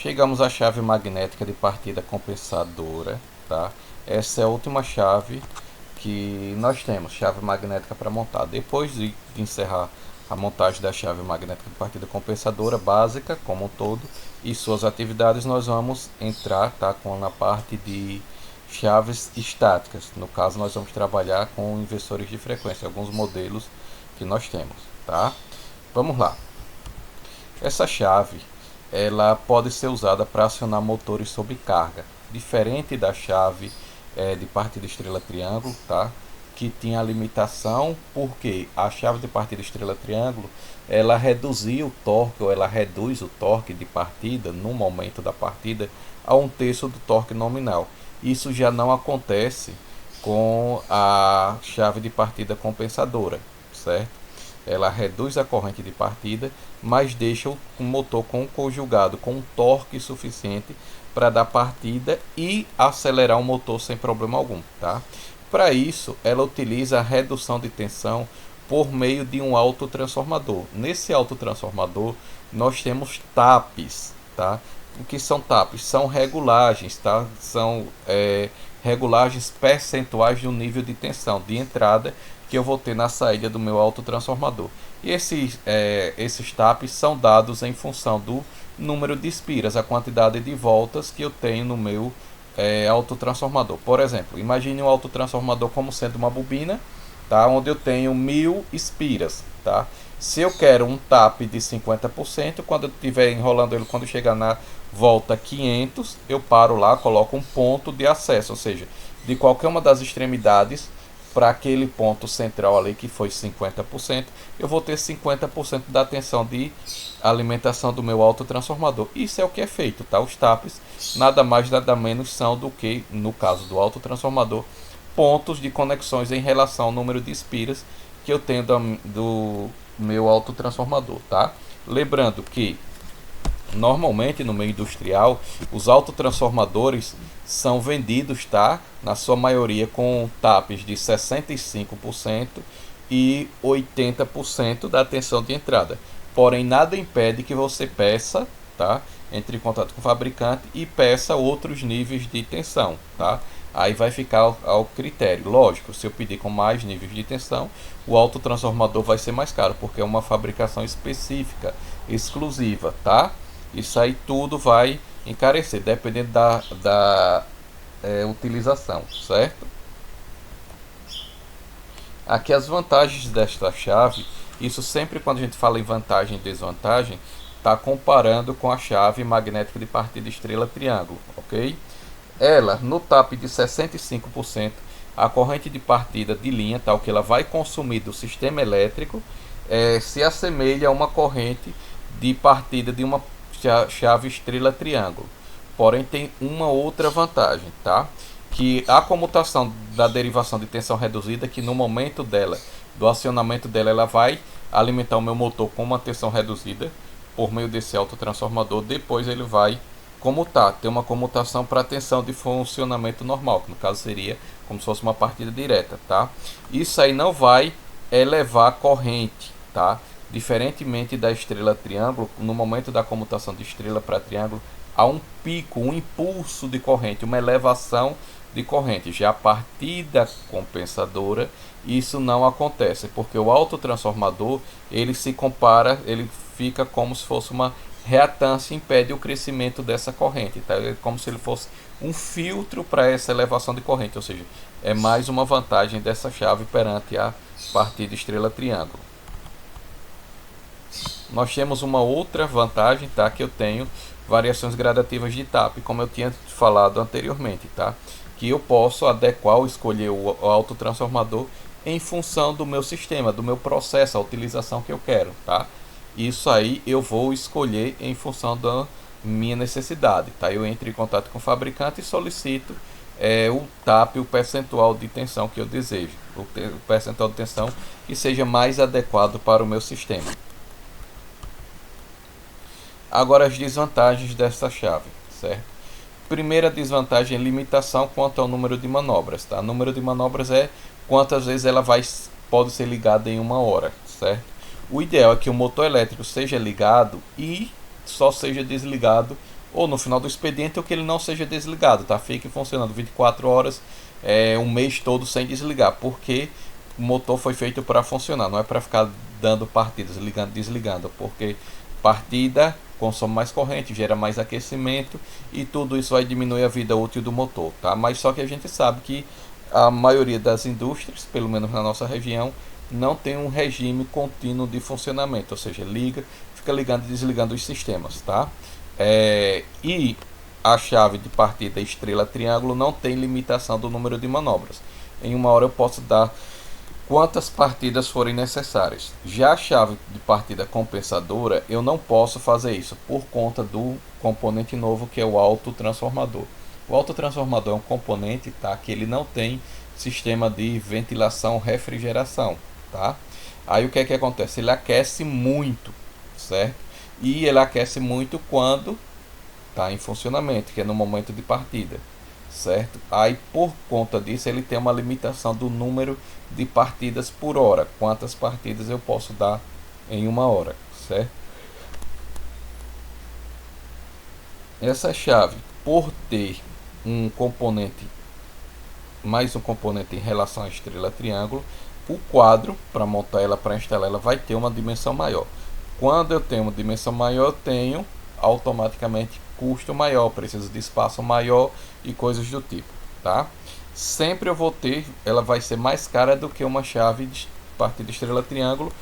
Chegamos à chave magnética de partida compensadora, tá? Essa é a última chave que nós temos, chave magnética para montar. Depois de encerrar a montagem da chave magnética de partida compensadora básica, como um todo, e suas atividades, nós vamos entrar, tá, na parte de chaves estáticas. No caso, nós vamos trabalhar com inversores de frequência, alguns modelos que nós temos, tá? Vamos lá. Essa chave, ela pode ser usada para acionar motores sob carga, diferente da chave de partida estrela triângulo, tá? Que tinha a limitação, porque a chave de partida estrela triângulo, ela reduzia o torque, ou ela reduz o torque de partida no momento da partida a 1/3 do torque nominal. Isso já não acontece com a chave de partida compensadora, certo? Ela reduz a corrente de partida, mas deixa o motor conjugado com um torque suficiente para dar partida e acelerar o motor sem problema algum, tá? Para isso, ela utiliza a redução de tensão por meio de um autotransformador. Nesse autotransformador, nós temos TAPs, tá? O que são TAPs? São regulagens, tá? São regulagens percentuais do nível de tensão de entrada que eu vou ter na saída do meu autotransformador. E esses TAPs são dados em função do número de espiras, a quantidade de voltas que eu tenho no meu autotransformador. Por exemplo, imagine um autotransformador como sendo uma bobina, tá? Onde eu tenho 1000 espiras, tá? Se eu quero um TAP de 50%, quando eu estiver enrolando ele, quando chegar na volta 500, eu paro lá, coloco um ponto de acesso, ou seja, de qualquer uma das extremidades para aquele ponto central ali que foi 50%, eu vou ter 50% da tensão de alimentação do meu autotransformador. Isso é o que é feito, tá? Os TAPs nada mais nada menos são do que, no caso do autotransformador, pontos de conexões em relação ao número de espiras que eu tenho do meu autotransformador, tá? Lembrando que normalmente no meio industrial os autotransformadores são vendidos, tá? Na sua maioria com TAPs de 65% e 80% da tensão de entrada. Porém, nada impede que você peça, tá? Entre em contato com o fabricante e peça outros níveis de tensão, tá? Aí vai ficar ao critério. Lógico, se eu pedir com mais níveis de tensão, o autotransformador vai ser mais caro, porque é uma fabricação específica, exclusiva, tá? Isso aí tudo vai encarecer, dependendo da utilização, certo? Aqui as vantagens desta chave, isso sempre quando a gente fala em vantagem e desvantagem, está comparando com a chave magnética de partida estrela triângulo, ok? Ela, no TAP de 65%, a corrente de partida de linha, tal que ela vai consumir do sistema elétrico, se assemelha a uma corrente de partida de uma chave estrela triângulo. Porém, tem uma outra vantagem, tá? Que a comutação da derivação de tensão reduzida, que no momento dela, do acionamento dela, ela vai alimentar o meu motor com uma tensão reduzida por meio desse autotransformador. Depois ele vai comutar, ter uma comutação para a tensão de funcionamento normal, que no caso seria como se fosse uma partida direta, tá? Isso aí não vai elevar a corrente, tá? Diferentemente da estrela triângulo, no momento da comutação de estrela para triângulo, há um pico, um impulso de corrente, uma elevação de corrente. Já a partida compensadora, isso não acontece, porque o autotransformador, ele se compara, ele fica como se fosse uma reatância, impede o crescimento dessa corrente, tá? É como se ele fosse um filtro para essa elevação de corrente, ou seja, é mais uma vantagem dessa chave perante a partida estrela triângulo. Nós temos uma outra vantagem, tá? Que eu tenho variações gradativas de TAP, como eu tinha falado anteriormente, tá? Que eu posso adequar ou escolher o autotransformador em função do meu sistema, do meu processo, a utilização que eu quero, tá? Isso aí eu vou escolher em função da minha necessidade, tá? Eu entro em contato com o fabricante e solicito o TAP, o percentual de tensão que eu desejo, o percentual de tensão que seja mais adequado para o meu sistema. Agora as desvantagens dessa chave, certo? Primeira desvantagem é limitação quanto ao número de manobras, tá? O número de manobras é quantas vezes ela pode ser ligada em uma hora, certo? O ideal é que o motor elétrico seja ligado e só seja desligado ou no final do expediente, ou que ele não seja desligado, tá? Fique funcionando 24 horas, um mês todo sem desligar, porque o motor foi feito para funcionar, não é para ficar dando partidas, ligando, desligando, porque partida consome mais corrente, gera mais aquecimento e tudo isso vai diminuir a vida útil do motor, tá? Mas só que a gente sabe que a maioria das indústrias, pelo menos na nossa região, não tem um regime contínuo de funcionamento, ou seja, fica ligando e desligando os sistemas, tá? E a chave de partida estrela triângulo não tem limitação do número de manobras. Em uma hora eu posso dar quantas partidas forem necessárias. Já a chave de partida compensadora, eu não posso fazer isso por conta do componente novo que é o autotransformador. O autotransformador é um componente, tá, que ele não tem sistema de ventilação, refrigeração, tá? Aí o que é que acontece? Ele aquece muito, certo? E ele aquece muito quando está em funcionamento, que é no momento de partida, certo? Aí por conta disso ele tem uma limitação do número de partidas por hora, quantas partidas eu posso dar em uma hora, certo? Essa chave, por ter um componente, mais um componente em relação à estrela triângulo, o quadro para montar ela, para instalar ela, vai ter uma dimensão maior. Quando eu tenho uma dimensão maior, eu tenho automaticamente custo maior, preciso de espaço maior e coisas do tipo, tá? Sempre eu vou ter, ela vai ser mais cara do que uma chave de partida estrela triângulo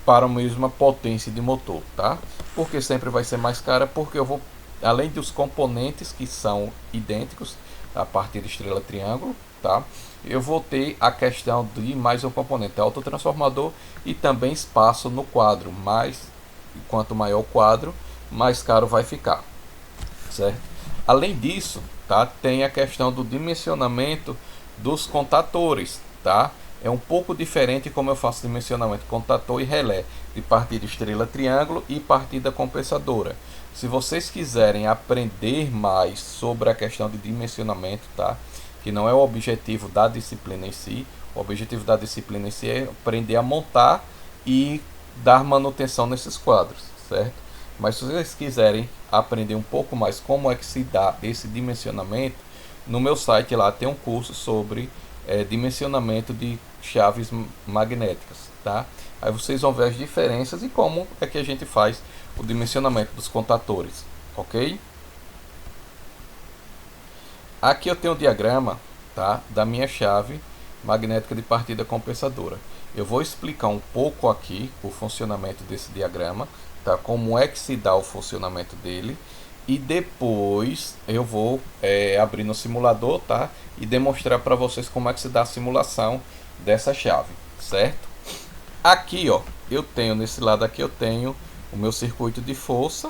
para a mesma potência de motor, tá? Porque sempre vai ser mais cara, porque eu vou, além dos componentes que são idênticos a partida estrela triângulo, tá? Eu vou ter a questão de mais um componente autotransformador e também espaço no quadro, mas quanto maior o quadro, mais caro vai ficar, certo? Além disso, tá, tem a questão do dimensionamento dos contatores, tá? É um pouco diferente como eu faço dimensionamento contator e relé de partida estrela triângulo e partida compensadora. Se vocês quiserem aprender mais sobre a questão de dimensionamento, tá, que não é o objetivo da disciplina em si, o objetivo da disciplina em si é aprender a montar e dar manutenção nesses quadros, certo? Mas se vocês quiserem aprender um pouco mais como é que se dá esse dimensionamento, no meu site lá tem um curso sobre dimensionamento de chaves magnéticas, tá? Aí vocês vão ver as diferenças e como é que a gente faz o dimensionamento dos contatores, ok? Aqui eu tenho o diagrama, tá, da minha chave magnética de partida compensadora. Eu vou explicar um pouco aqui o funcionamento desse diagrama, tá, como é que se dá o funcionamento dele, e depois eu vou abrir no simulador, tá, e demonstrar para vocês como é que se dá a simulação dessa chave, certo? Aqui, ó, eu tenho nesse lado aqui eu tenho o meu circuito de força,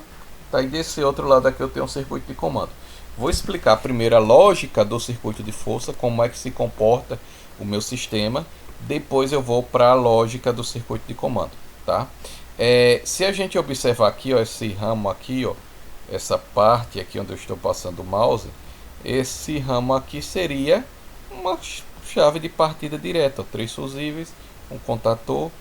tá, e desse outro lado aqui eu tenho um circuito de comando. Vou explicar primeiro a lógica do circuito de força, como é que se comporta o meu sistema. Depois eu vou para a lógica do circuito de comando, tá? Se a gente observar aqui, ó, esse ramo aqui, ó, essa parte aqui onde eu estou passando o mouse, esse ramo aqui seria uma chave de partida direta, ó, 3 fusíveis, um contator,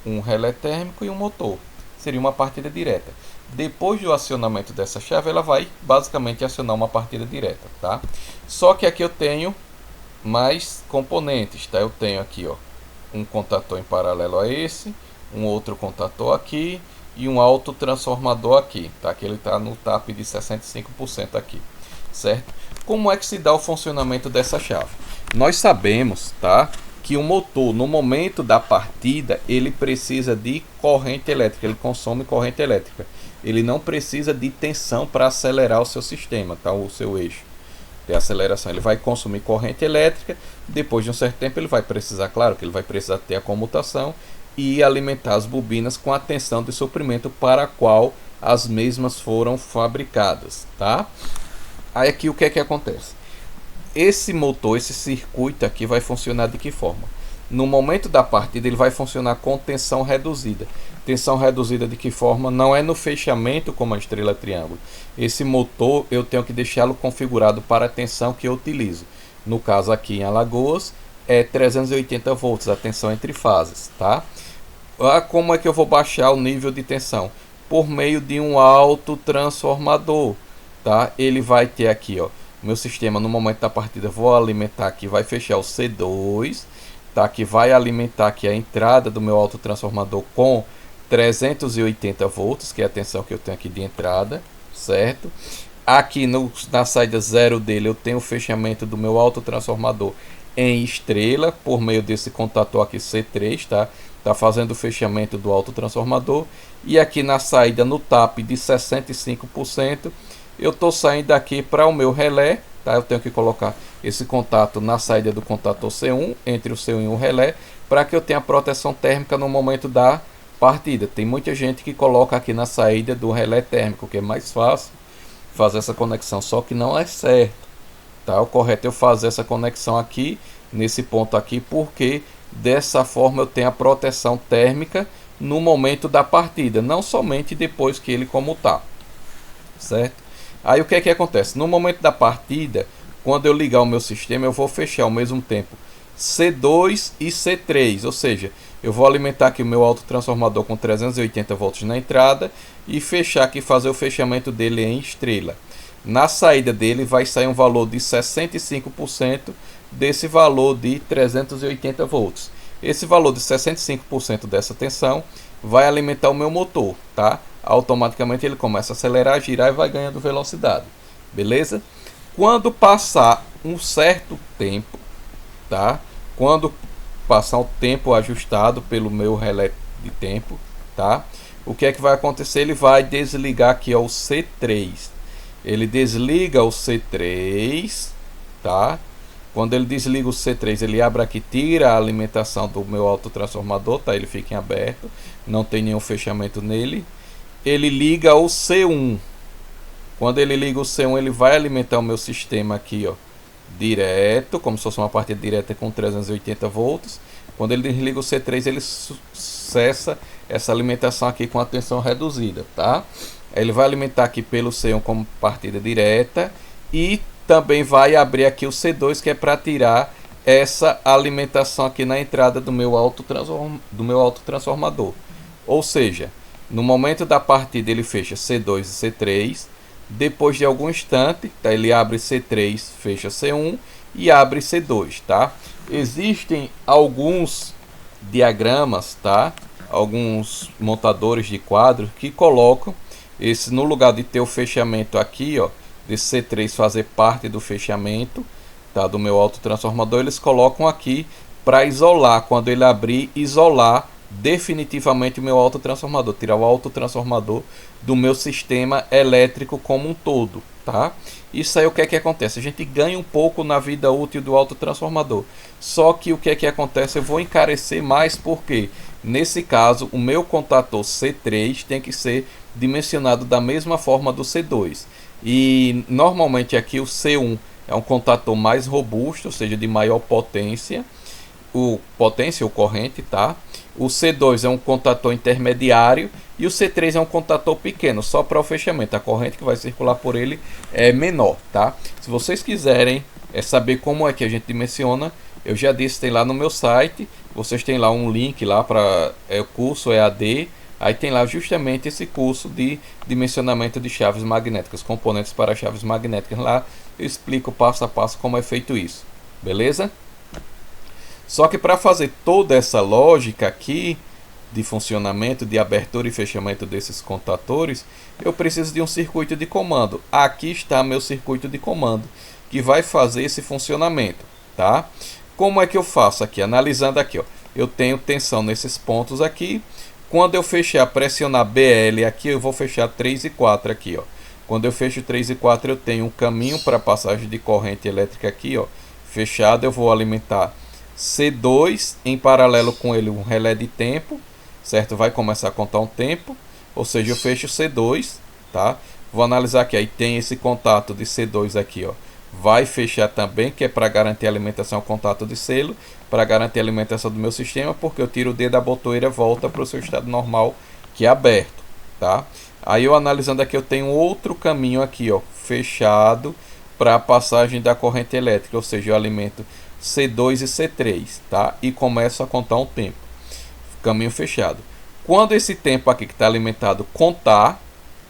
um relé térmico e um motor. Seria uma partida direta. Depois do acionamento dessa chave, ela vai basicamente acionar uma partida direta, tá? Só que aqui eu tenho mais componentes, tá? Eu tenho aqui, ó, um contator em paralelo a esse, um outro contator aqui e um autotransformador aqui, tá? Que ele está no TAP de 65% aqui, certo? Como é que se dá o funcionamento dessa chave? Nós sabemos, tá, que o motor, no momento da partida, ele precisa de corrente elétrica, ele consome corrente elétrica. Ele não precisa de tensão para acelerar o seu sistema, tá? O seu eixo de aceleração. Ele vai consumir corrente elétrica, depois de um certo tempo ele vai precisar, claro que ele vai precisar ter a comutação e alimentar as bobinas com a tensão de suprimento para a qual as mesmas foram fabricadas, tá? Aí aqui o que é que acontece? Esse motor, esse circuito aqui vai funcionar de que forma? No momento da partida ele vai funcionar com tensão reduzida. Tensão reduzida de que forma? Não é no fechamento como a estrela triângulo. Esse motor eu tenho que deixá-lo configurado para a tensão que eu utilizo. No caso aqui em Alagoas é 380 volts, a tensão entre fases, tá? Como é que eu vou baixar o nível de tensão? por meio de um autotransformador, tá? Ele vai ter aqui, ó, meu sistema no momento da partida, vou alimentar aqui, vai fechar o C2, tá? Que vai alimentar aqui a entrada do meu autotransformador com 380 volts, que é a tensão que eu tenho aqui de entrada, certo? Aqui na saída 0 dele eu tenho o fechamento do meu autotransformador em estrela, por meio desse contator aqui C3, tá? Tá fazendo o fechamento do autotransformador. E aqui na saída no tap de 65%, eu estou saindo aqui para o meu relé, tá? Eu tenho que colocar esse contato na saída do contator C1, entre o C1 e o relé, para que eu tenha proteção térmica no momento da partida. Tem muita gente que coloca aqui na saída do relé térmico, que é mais fácil fazer essa conexão, só que não é certo, tá? O correto é eu fazer essa conexão aqui, nesse ponto aqui, porque dessa forma eu tenho a proteção térmica no momento da partida, não somente depois que ele comutar, certo? Aí o que é que acontece? No momento da partida, quando eu ligar o meu sistema, eu vou fechar ao mesmo tempo C2 e C3, ou seja, eu vou alimentar aqui o meu autotransformador com 380 volts na entrada e fechar aqui, fazer o fechamento dele em estrela. Na saída dele vai sair um valor de 65% desse valor de 380 volts. Esse valor de 65% dessa tensão vai alimentar o meu motor, tá? Automaticamente ele começa a acelerar, girar e vai ganhando velocidade, beleza? Quando passar um certo tempo, tá? Quando passar o tempo ajustado pelo meu relé de tempo, tá? O que é que vai acontecer? Ele vai desligar aqui ó, o C3. Ele desliga o C3, tá? Quando ele desliga o C3, ele abre aqui, tira a alimentação do meu autotransformador, tá? Ele fica em aberto, não tem nenhum fechamento nele. Ele liga o C1. Quando ele liga o C1, ele vai alimentar o meu sistema aqui, ó, direto, como se fosse uma partida direta com 380 volts. Quando ele desliga o C3, ele cessa essa alimentação aqui com a tensão reduzida, tá? Ele vai alimentar aqui pelo C1 como partida direta e também vai abrir aqui o C2, que é para tirar essa alimentação aqui na entrada do meu autotransformador. Ou seja, no momento da partida ele fecha C2 e C3. Depois de algum instante, tá? Ele abre C3, fecha C1 e abre C2, tá? Existem alguns diagramas, tá? Alguns montadores de quadros que colocam esse no lugar de ter o fechamento aqui, ó, de C3 fazer parte do fechamento, tá? Do meu autotransformador, eles colocam aqui para isolar, quando ele abrir, isolar definitivamente o meu autotransformador, tirar o autotransformador do meu sistema elétrico como um todo, tá? Isso aí o que é que acontece? A gente ganha um pouco na vida útil do autotransformador, só que o que é que acontece? Eu vou encarecer mais porque nesse caso o meu contator C3 tem que ser dimensionado da mesma forma do C2 e normalmente aqui o C1 é um contator mais robusto, ou seja, de maior potência, o corrente, tá? O C2 é um contator intermediário e o C3 é um contator pequeno, só para o fechamento. A corrente que vai circular por ele é menor, tá? Se vocês quiserem saber como é que a gente dimensiona, eu já disse, tem lá no meu site. Vocês têm lá um link lá para o curso EAD. Aí tem lá justamente esse curso de dimensionamento de chaves magnéticas, componentes para chaves magnéticas. Lá eu explico passo a passo como é feito isso, beleza? Só que para fazer toda essa lógica aqui de funcionamento, de abertura e fechamento desses contatores, eu preciso de um circuito de comando. Aqui está meu circuito de comando, que vai fazer esse funcionamento, tá? Como é que eu faço aqui? Analisando aqui, ó, eu tenho tensão nesses pontos aqui. Quando eu fechar, pressionar BL aqui, eu vou fechar 3 e 4 aqui, ó. Quando eu fecho 3 e 4, eu tenho um caminho para passagem de corrente elétrica aqui, ó, fechado. Eu vou alimentar C2 em paralelo com ele um relé de tempo, certo? Vai começar a contar um tempo, ou seja, eu fecho C2, tá? Vou analisar aqui, aí tem esse contato de C2 aqui, ó. Vai fechar também, que é para garantir a alimentação ao contato de selo, para garantir a alimentação do meu sistema, porque eu tiro o dedo da botoeira e volta para o seu estado normal, que é aberto, tá? Aí eu analisando aqui, eu tenho outro caminho aqui, ó, fechado para a passagem da corrente elétrica, ou seja, eu alimento C2 e C3, tá? E começo a contar um tempo. Caminho fechado. Quando esse tempo aqui que está alimentado contar,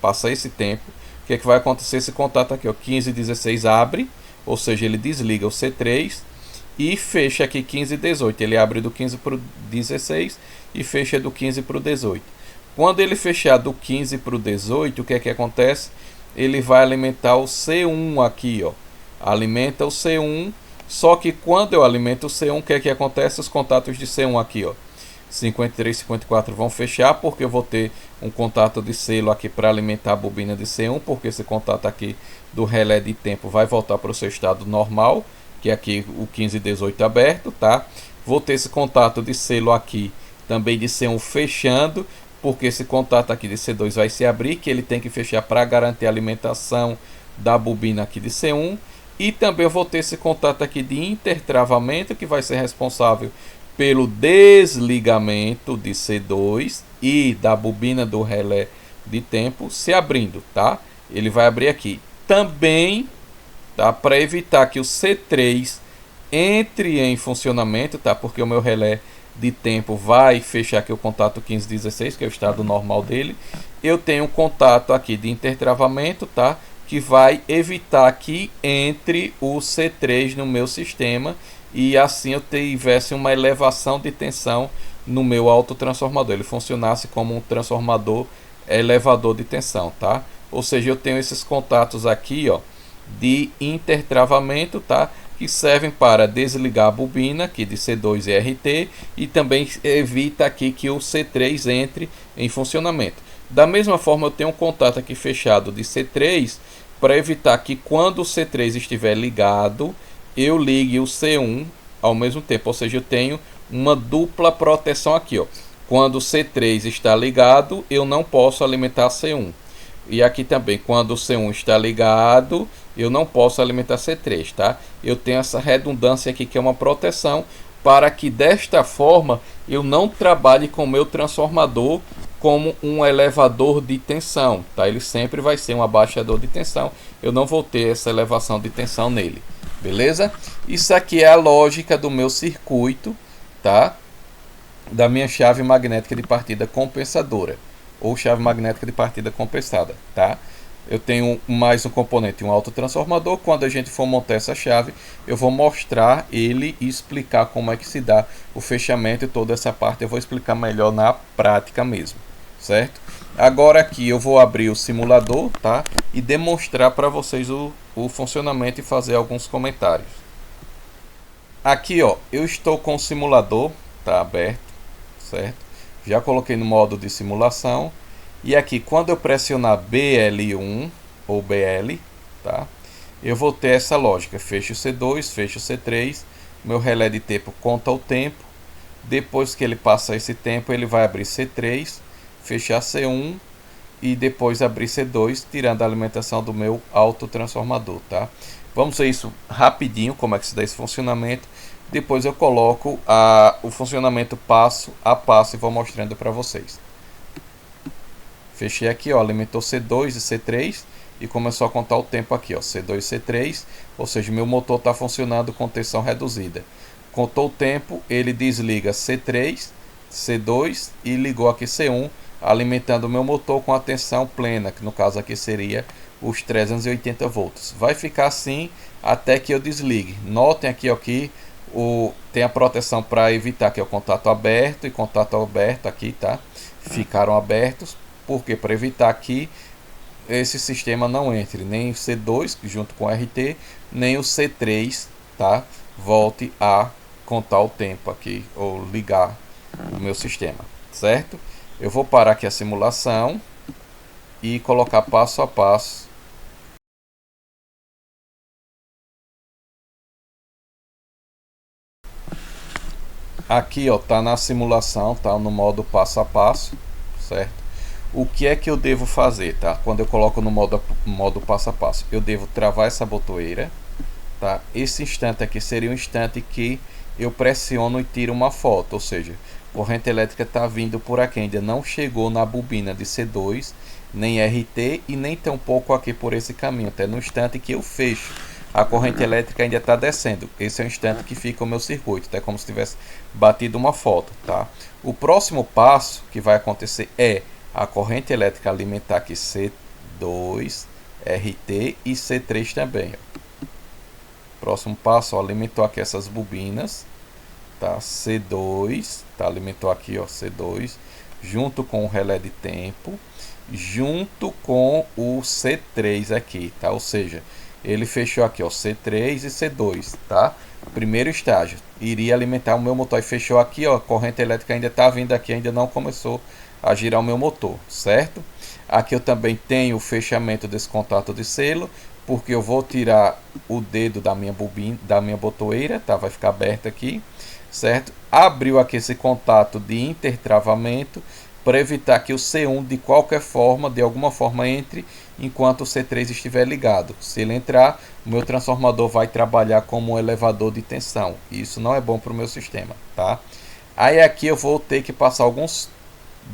passa esse tempo, o que é que vai acontecer? Esse contato aqui, ó, 15 e 16 abre, ou seja, ele desliga o C3 e fecha aqui 15 e 18. Ele abre do 15 para o 16 e fecha do 15 para o 18. Quando ele fechar do 15 para o 18, o que é que acontece? Ele vai alimentar o C1 aqui, ó. Alimenta o C1, só que quando eu alimento o C1, o que é que acontece? Os contatos de C1 aqui, ó, 53 e 54 vão fechar, porque eu vou ter um contato de selo aqui para alimentar a bobina de C1, porque esse contato aqui do relé de tempo vai voltar para o seu estado normal, que é aqui o 15 e 18 aberto, tá? Vou ter esse contato de selo aqui também de C1 fechando, porque esse contato aqui de C2 vai se abrir, que ele tem que fechar para garantir a alimentação da bobina aqui de C1. E também eu vou ter esse contato aqui de intertravamento, que vai ser responsável pelo desligamento de C2 e da bobina do relé de tempo se abrindo, tá? Ele vai abrir aqui. Também, tá, para evitar que o C3 entre em funcionamento, tá? Porque o meu relé de tempo vai fechar aqui o contato 1516, que é o estado normal dele. Eu tenho um contato aqui de intertravamento, tá? Que vai evitar que entre o C3 no meu sistema e assim eu tivesse uma elevação de tensão no meu autotransformador. Ele funcionasse como um transformador elevador de tensão, tá? Ou seja, eu tenho esses contatos aqui, ó, de intertravamento, tá? Que servem para desligar a bobina aqui de C2 e RT e também evita aqui que o C3 entre em funcionamento. Da mesma forma, eu tenho um contato aqui fechado de C3 para evitar que quando o C3 estiver ligado, eu ligue o C1 ao mesmo tempo. Ou seja, eu tenho uma dupla proteção aqui, ó. Quando o C3 está ligado, eu não posso alimentar C1. E aqui também, quando o C1 está ligado, eu não posso alimentar C3, tá? Eu tenho essa redundância aqui que é uma proteção para que desta forma eu não trabalhe com o meu transformador como um elevador de tensão, tá? Ele sempre vai ser um abaixador de tensão. Eu não vou ter essa elevação de tensão nele, beleza? Isso aqui é a lógica do meu circuito, tá? Da minha chave magnética de partida compensadora ou chave magnética de partida compensada, tá? Eu tenho mais um componente, um autotransformador. Quando a gente for montar essa chave, eu vou mostrar ele e explicar como é que se dá o fechamento e toda essa parte eu vou explicar melhor na prática mesmo, certo? Agora aqui eu vou abrir o simulador, tá? E demonstrar para vocês o funcionamento e fazer alguns comentários. Aqui, ó, eu estou com o simulador, tá aberto, certo? Já coloquei no modo de simulação. E aqui, quando eu pressionar BL1 ou BL, tá? Eu vou ter essa lógica. Fecha o C2, fecha o C3. Meu relé de tempo conta o tempo. Depois que ele passar esse tempo, ele vai abrir C3, fechar C1 e depois abrir C2, tirando a alimentação do meu autotransformador, tá? Vamos ver isso rapidinho, como é que se dá esse funcionamento. Depois eu coloco o funcionamento passo a passo e vou mostrando para vocês. Fechei aqui, ó, alimentou C2 e C3 e começou a contar o tempo aqui, ó, C2 e C3, ou seja, meu motor está funcionando com tensão reduzida. Contou o tempo, ele desliga C3, C2 e ligou aqui C1, alimentando o meu motor com a tensão plena, que no caso aqui seria os 380 volts. Vai ficar assim até que eu desligue. Notem aqui, ó, que tem a proteção para evitar que o contato aberto e contato aberto aqui, tá? Ficaram abertos, porque para evitar que esse sistema não entre nem o C2 junto com o RT, nem o C3, tá? Volte a contar o tempo aqui ou ligar o meu sistema, certo? Eu vou parar aqui a simulação e colocar passo a passo. Aqui, ó, tá na simulação, tá no modo passo a passo, certo? O que é que eu devo fazer, tá? Quando eu coloco no modo passo a passo, eu devo travar essa botoeira, tá? Esse instante aqui seria um instante que eu pressiono e tiro uma foto, ou seja, corrente elétrica está vindo por aqui, ainda não chegou na bobina de C2, nem RT e nem tampouco aqui por esse caminho, até no instante que eu fecho a corrente elétrica ainda está descendo. Esse é o instante que fica o meu circuito, tá? É como se tivesse batido uma foto, tá? O próximo passo que vai acontecer é a corrente elétrica alimentar aqui C2, RT e C3 também, ó. Próximo passo, ó, alimentou aqui essas bobinas, tá? C2, tá? Alimentou aqui, ó, C2, junto com o relé de tempo, junto com o C3 aqui, tá? Ou seja, ele fechou aqui, ó, C3 e C2, tá? Primeiro estágio, iria alimentar o meu motor e fechou aqui, ó, a corrente elétrica ainda está vindo aqui, ainda não começou a girar o meu motor, certo? Aqui eu também tenho o fechamento desse contato de selo, porque eu vou tirar o dedo da minha bobina, da minha botoeira, tá? Vai ficar aberto aqui, certo? Abriu aqui esse contato de intertravamento para evitar que o C1 de qualquer forma, de alguma forma entre enquanto o C3 estiver ligado. Se ele entrar, o meu transformador vai trabalhar como um elevador de tensão. Isso não é bom para o meu sistema, tá? Aí aqui eu vou ter que passar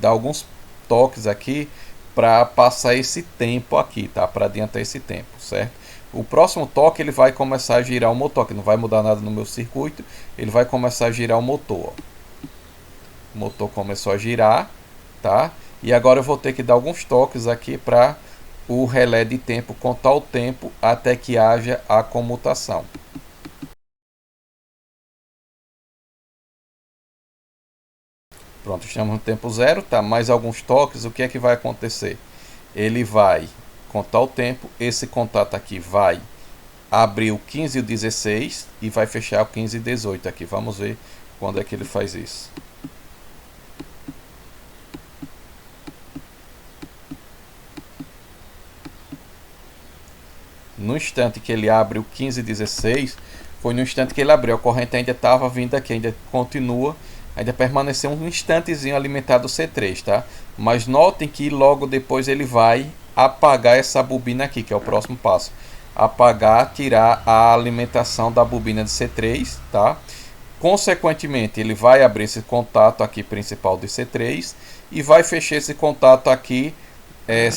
dar alguns toques aqui para passar esse tempo aqui, tá? Para adiantar esse tempo, certo? O próximo toque ele vai começar a girar o motor, que não vai mudar nada no meu circuito, ele vai começar a girar o motor, ó. O motor começou a girar, tá? E agora eu vou ter que dar alguns toques aqui para o relé de tempo contar o tempo até que haja a comutação. Pronto, estamos no tempo zero, tá? Mais alguns toques, o que é que vai acontecer? Ele vai contar o tempo, esse contato aqui vai abrir o 15 e o 16 e vai fechar o 15 e 18 aqui. Vamos ver quando é que ele faz isso. No instante que ele abre o 15 e 16, foi no instante que ele abriu, a corrente ainda estava vindo aqui, ainda continua, ainda permaneceu um instantezinho alimentado o C3, tá? Mas notem que logo depois ele vai apagar essa bobina aqui, que é o próximo passo. Apagar, tirar a alimentação da bobina de C3, tá? Consequentemente, ele vai abrir esse contato aqui principal de C3 e vai fechar esse contato aqui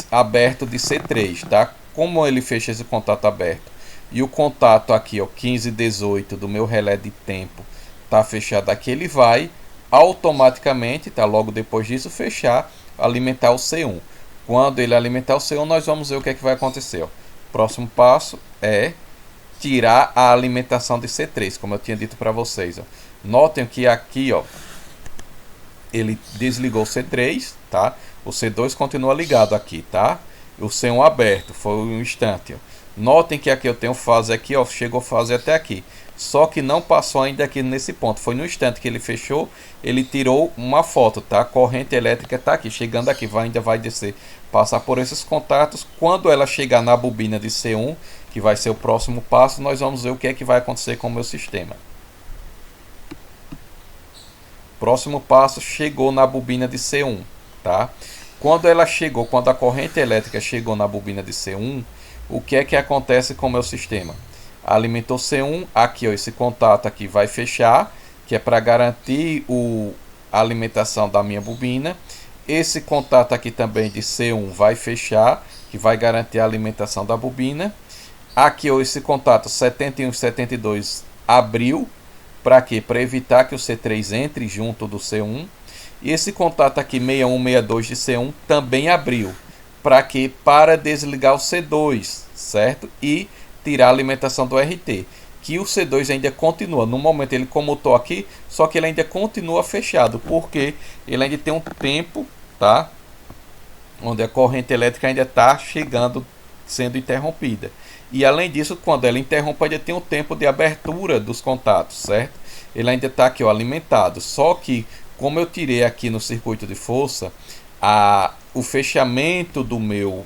aberto de C3, tá? Como ele fecha esse contato aberto e o contato aqui, ó, 15 e 18 do meu relé de tempo tá fechado aqui, ele vai automaticamente, tá? Logo depois disso, fechar, alimentar o C1. Quando ele alimentar o C1, nós vamos ver o que é que vai acontecer, ó. Próximo passo é tirar a alimentação de C3, como eu tinha dito para vocês, ó. Notem que aqui, ó, ele desligou o C3, tá? O C2 continua ligado aqui, tá? O C1 aberto, foi um instante, ó. Notem que aqui eu tenho fase aqui, ó, chegou fase até aqui. Só que não passou ainda aqui nesse ponto. Foi no instante que ele fechou, ele tirou uma foto, tá? A corrente elétrica está aqui, chegando aqui, ainda vai descer, passar por esses contatos. Quando ela chegar na bobina de C1, que vai ser o próximo passo, nós vamos ver o que é que vai acontecer com o meu sistema. Próximo passo, chegou na bobina de C1, tá? Quando ela chegou, quando a corrente elétrica chegou na bobina de C1, o que é que acontece com o meu sistema? Alimentou C1, aqui ó, esse contato aqui vai fechar, que é para garantir a alimentação da minha bobina. Esse contato aqui também de C1 vai fechar, que vai garantir a alimentação da bobina. Aqui ó, esse contato 71 e 72 abriu, para quê? Para evitar que o C3 entre junto do C1. E esse contato aqui 61, 62 de C1 também abriu. Para quê? Para desligar o C2, certo? E tirar a alimentação do RT. Que o C2 ainda continua. No momento ele comutou aqui, só que ele ainda continua fechado. Porque ele ainda tem um tempo, tá? Onde a corrente elétrica ainda está chegando, sendo interrompida. E além disso, quando ela interrompe, ainda tem um tempo de abertura dos contatos, certo? Ele ainda está aqui, ó, alimentado. Só que, como eu tirei aqui no circuito de força, o fechamento do meu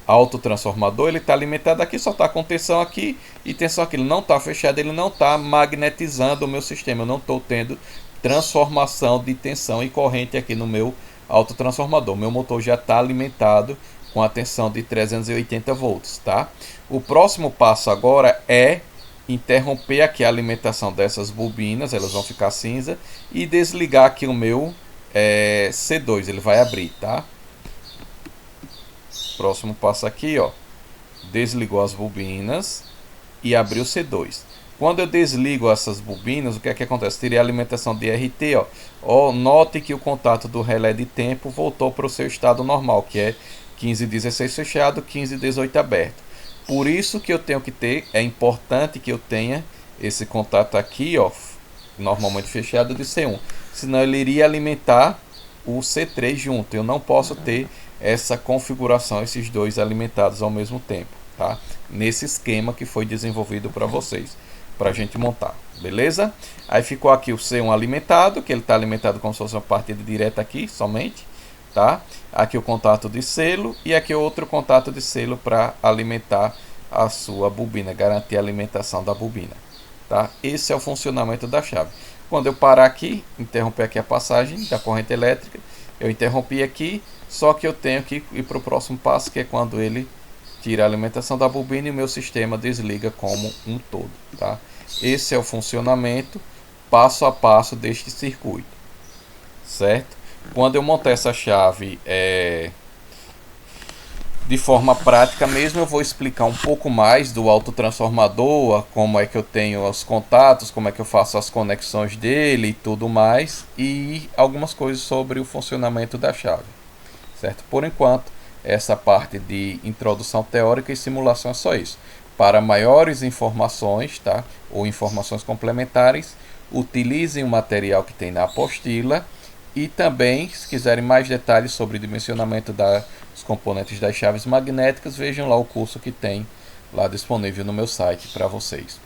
autotransformador, ele está alimentado aqui, só está com tensão aqui e tensão aqui. Ele não está fechado, ele não está magnetizando o meu sistema. Eu não estou tendo transformação de tensão e corrente aqui no meu autotransformador. Meu motor já está alimentado com a tensão de 380 volts, tá? O próximo passo agora é interromper aqui a alimentação dessas bobinas, elas vão ficar cinza, e desligar aqui o meu C2, ele vai abrir, tá? Próximo passo aqui, ó, desligou as bobinas, e abrir o C2. Quando eu desligo essas bobinas, o que é que acontece? Tirei a alimentação de RT, ó. Note que o contato do relé de tempo voltou para o seu estado normal, que é 1516 fechado, 1518 aberto. Por isso que eu tenho que ter, é importante que eu tenha esse contato aqui, ó, normalmente fechado de C1. Senão ele iria alimentar o C3 junto. Eu não posso ter essa configuração, esses dois alimentados ao mesmo tempo, tá? Nesse esquema que foi desenvolvido para vocês, para a gente montar, beleza? Aí ficou aqui o C1 alimentado, que ele está alimentado como se fosse uma partida direta aqui somente, tá? Aqui o contato de selo e aqui outro contato de selo para alimentar a sua bobina, garantir a alimentação da bobina, tá? Esse é o funcionamento da chave. Quando eu parar aqui, interromper aqui a passagem da corrente elétrica, eu interrompi aqui, só que eu tenho que ir para o próximo passo, que é quando ele tira a alimentação da bobina e o meu sistema desliga como um todo, tá? Esse é o funcionamento passo a passo deste circuito, certo? Quando eu montar essa chave de forma prática mesmo, eu vou explicar um pouco mais do autotransformador, como é que eu tenho os contatos, como é que eu faço as conexões dele e tudo mais, e algumas coisas sobre o funcionamento da chave, certo? Por enquanto, essa parte de introdução teórica e simulação é só isso. Para maiores informações, tá? Ou informações complementares, utilizem o material que tem na apostila. E também, se quiserem mais detalhes sobre o dimensionamento dos componentes das chaves magnéticas, vejam lá o curso que tem lá disponível no meu site para vocês.